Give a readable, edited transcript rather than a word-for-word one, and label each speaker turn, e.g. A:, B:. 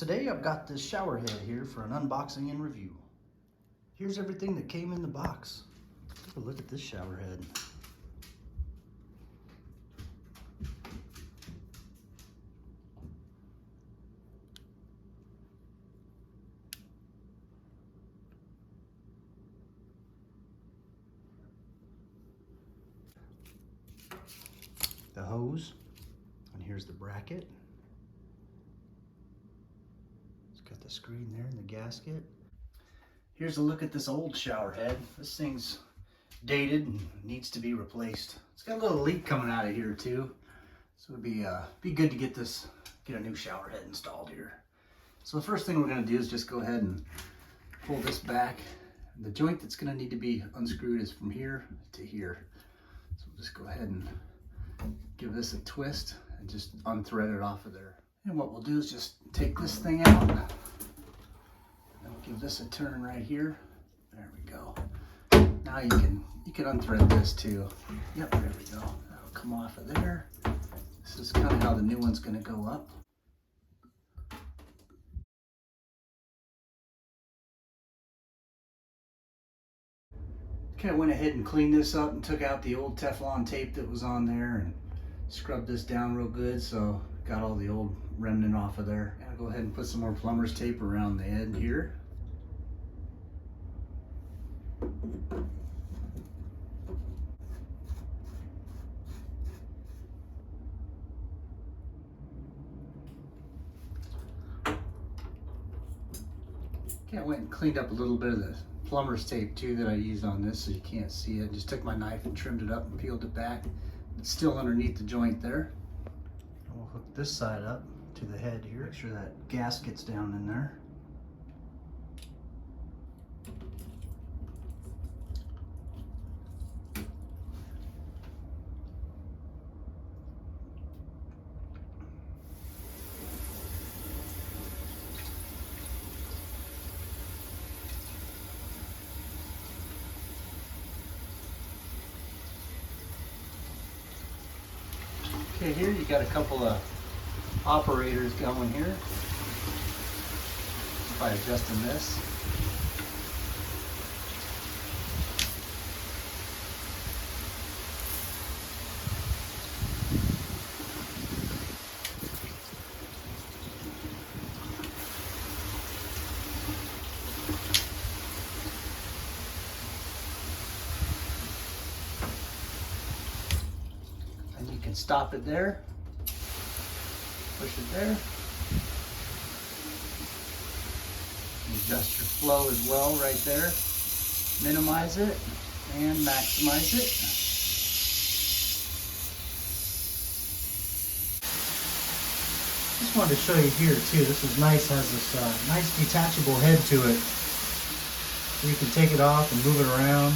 A: Today I've got this shower head here for an unboxing and review. Here's everything that came in the box. Take a look at this shower head. The hose, and here's the bracket. It's got the screen there and the gasket. Here's a look at this old shower head. This thing's dated and needs to be replaced. It's got a little leak coming out of here too, so it'd be good to get a new shower head installed here. So the first thing we're going to do is just go ahead and pull this back. The joint that's going to need to be unscrewed is from here to here. So we'll just go ahead and give this a twist and just unthread it off of there. And what we'll do is just take this thing out and we'll give this a turn right here. There we go. Now you can unthread this too. Yep, there we go. That'll come off of there. This is kind of how the new one's going to go up. Okay, I went ahead and cleaned this up and took out the old Teflon tape that was on there and scrubbed this down real good, so got all the old remnant off of there. I'll go ahead and put some more plumber's tape around the end here. Okay, I went and cleaned up a little bit of the plumber's tape too that I used on this, so you can't see it. Just took my knife and trimmed it up and peeled it back. It's still underneath the joint there. And we'll hook this side up to the head here. Make sure that gasket's down in there. Okay, here you got a couple of operators going here. By adjusting this. You can stop it there, push it there, adjust your flow as well right there, minimize it and maximize it. Just wanted to show you here too, this is nice, has this nice detachable head to it, so you can take it off and move it around.